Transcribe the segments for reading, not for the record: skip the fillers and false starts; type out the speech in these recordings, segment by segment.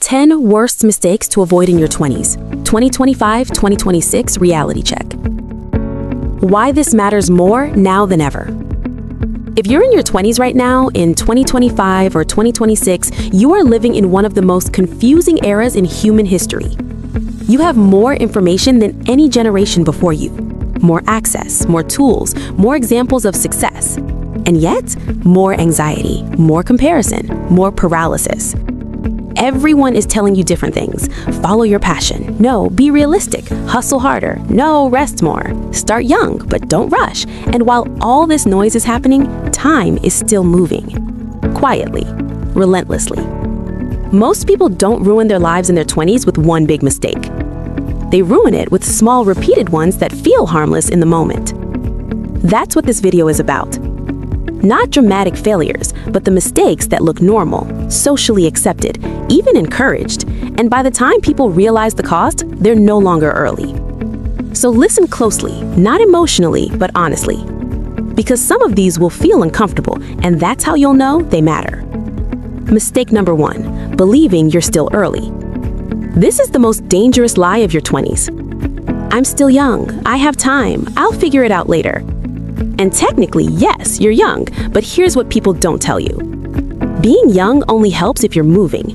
10 worst mistakes to avoid in your 20s. 2025-2026 reality check. Why this matters more now than ever. If you're in your 20s right now, in 2025 or 2026, you are living in one of the most confusing eras in human history. You have more information than any generation before you. More access, more tools, more examples of success. And yet, more anxiety, more comparison, more paralysis. Everyone is telling you different things. Follow your passion. No, be realistic. Hustle harder. No, rest more. Start young, but don't rush. And while all this noise is happening, time is still moving. Quietly, relentlessly. Most people don't ruin their lives in their 20s with one big mistake. They ruin it with small, repeated ones that feel harmless in the moment. That's what this video is about. Not dramatic failures, but the mistakes that look normal, socially accepted, even encouraged, and by the time people realize the cost, they're no longer early. So listen closely, not emotionally, but honestly. Because some of these will feel uncomfortable, and that's how you'll know they matter. Mistake number 1, believing you're still early. This is the most dangerous lie of your 20s. I'm still young, I have time, I'll figure it out later. And technically, yes, you're young, but here's what people don't tell you. Being young only helps if you're moving.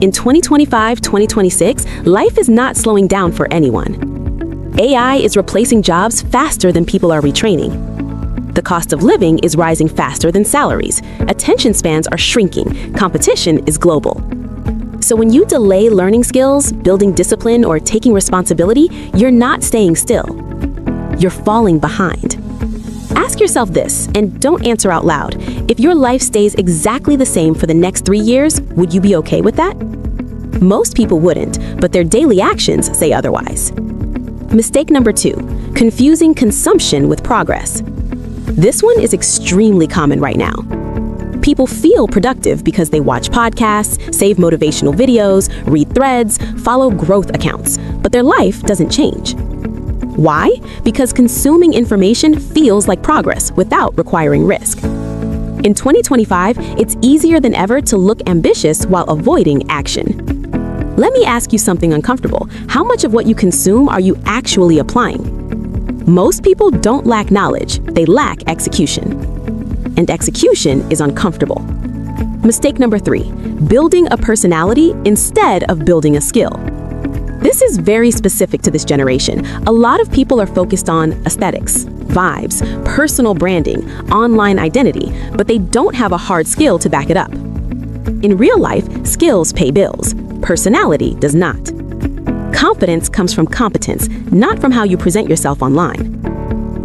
In 2025-2026, life is not slowing down for anyone. AI is replacing jobs faster than people are retraining. The cost of living is rising faster than salaries. Attention spans are shrinking. Competition is global. So when you delay learning skills, building discipline, or taking responsibility, you're not staying still. You're falling behind. Ask yourself this, and don't answer out loud. If your life stays exactly the same for the next 3 years, would you be okay with that? Most people wouldn't, but their daily actions say otherwise. Mistake number 2, confusing consumption with progress. This one is extremely common right now. People feel productive because they watch podcasts, save motivational videos, read threads, follow growth accounts, but their life doesn't change. Why? Because consuming information feels like progress without requiring risk. In 2025, it's easier than ever to look ambitious while avoiding action. Let me ask you something uncomfortable. How much of what you consume are you actually applying? Most people don't lack knowledge, they lack execution. And execution is uncomfortable. Mistake number 3, building a personality instead of building a skill. This is very specific to this generation. A lot of people are focused on aesthetics, vibes, personal branding, online identity, but they don't have a hard skill to back it up. In real life, skills pay bills. Personality does not. Confidence comes from competence, not from how you present yourself online.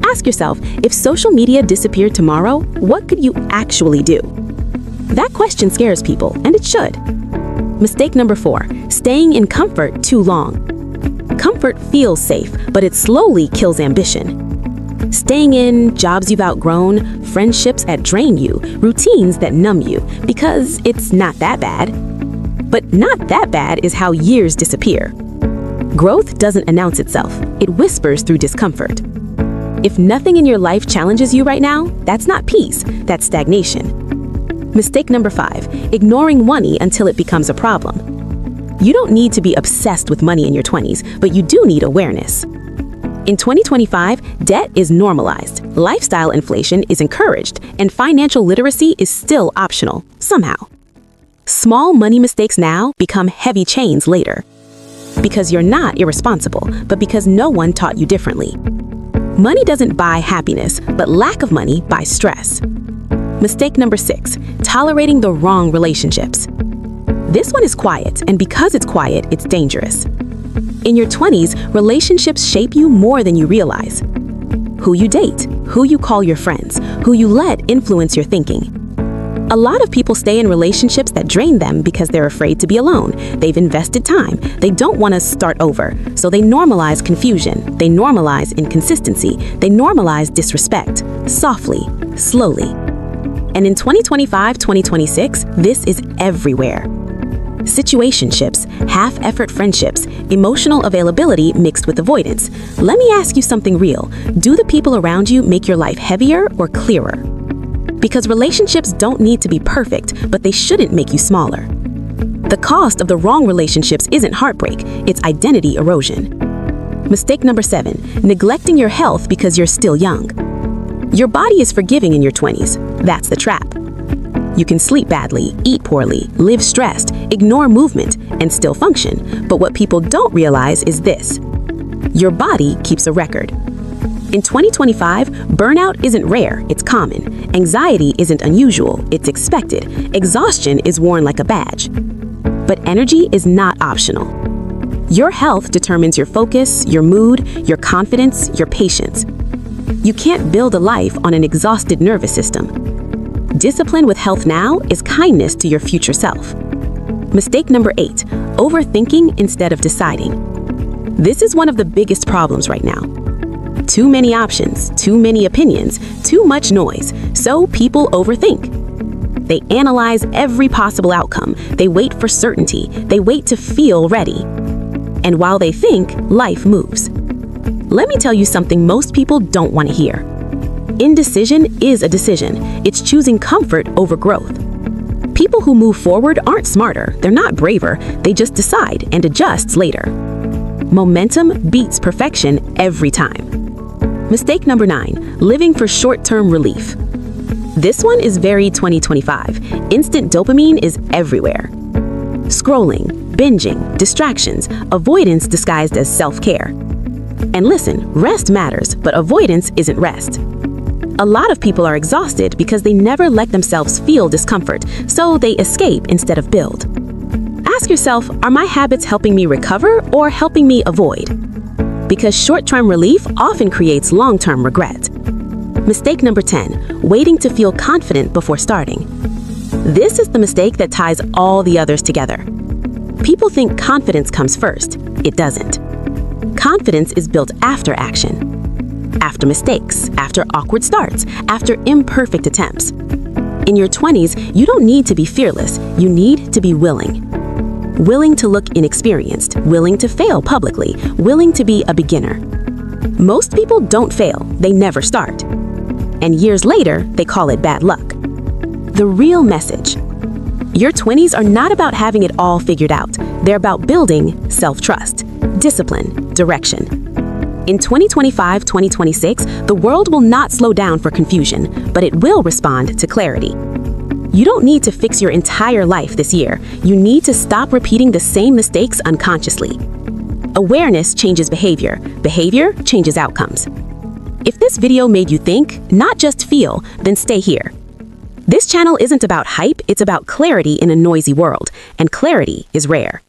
Ask yourself, if social media disappeared tomorrow, what could you actually do? That question scares people, and it should. Mistake number 4, staying in comfort too long. Comfort feels safe, but it slowly kills ambition. Staying in jobs you've outgrown, friendships that drain you, routines that numb you, because it's not that bad. But not that bad is how years disappear. Growth doesn't announce itself, it whispers through discomfort. If nothing in your life challenges you right now, that's not peace, that's stagnation. Mistake number 5, ignoring money until it becomes a problem. You don't need to be obsessed with money in your 20s, but you do need awareness. In 2025, debt is normalized, lifestyle inflation is encouraged, and financial literacy is still optional, somehow. Small money mistakes now become heavy chains later. Because you're not irresponsible, but because no one taught you differently. Money doesn't buy happiness, but lack of money buys stress. Mistake number 6, tolerating the wrong relationships. This one is quiet, and because it's quiet, it's dangerous. In your 20s, relationships shape you more than you realize. Who you date, who you call your friends, who you let influence your thinking. A lot of people stay in relationships that drain them because they're afraid to be alone. They've invested time. They don't want to start over. So they normalize confusion. They normalize inconsistency. They normalize disrespect. Softly, slowly. And in 2025-2026, this is everywhere. Situationships, half-effort friendships, emotional availability mixed with avoidance. Let me ask you something real. Do the people around you make your life heavier or clearer? Because relationships don't need to be perfect, but they shouldn't make you smaller. The cost of the wrong relationships isn't heartbreak, it's identity erosion. Mistake number 7, neglecting your health because you're still young. Your body is forgiving in your 20s. That's the trap. You can sleep badly, eat poorly, live stressed, ignore movement, and still function. But what people don't realize is this: your body keeps a record. In 2025, burnout isn't rare, it's common. Anxiety isn't unusual, it's expected. Exhaustion is worn like a badge. But energy is not optional. Your health determines your focus, your mood, your confidence, your patience. You can't build a life on an exhausted nervous system. Discipline with health now is kindness to your future self. Mistake number 8, overthinking instead of deciding. This is one of the biggest problems right now. Too many options, too many opinions, too much noise, so people overthink. They analyze every possible outcome, they wait for certainty, they wait to feel ready. And while they think, life moves. Let me tell you something most people don't want to hear. Indecision is a decision. It's choosing comfort over growth. People who move forward aren't smarter, they're not braver, they just decide and adjust later. Momentum beats perfection every time. Mistake number 9, living for short-term relief. This one is very 2025. Instant dopamine is everywhere. Scrolling, binging, distractions, avoidance disguised as self-care. And listen, rest matters, but avoidance isn't rest. A lot of people are exhausted because they never let themselves feel discomfort, so they escape instead of build. Ask yourself, are my habits helping me recover or helping me avoid? Because short-term relief often creates long-term regret. Mistake number 10, waiting to feel confident before starting. This is the mistake that ties all the others together. People think confidence comes first. It doesn't. Confidence is built after action, after mistakes, after awkward starts, after imperfect attempts. In your 20s, you don't need to be fearless, you need to be willing. Willing to look inexperienced, willing to fail publicly, willing to be a beginner. Most people don't fail, they never start. And years later, they call it bad luck. The real message: your 20s are not about having it all figured out. They're about building self-trust, discipline, direction. In 2025-2026, the world will not slow down for confusion, but it will respond to clarity. You don't need to fix your entire life this year. You need to stop repeating the same mistakes unconsciously. Awareness changes behavior. Behavior changes outcomes. If this video made you think, not just feel, then stay here. This channel isn't about hype, it's about clarity in a noisy world, and clarity is rare.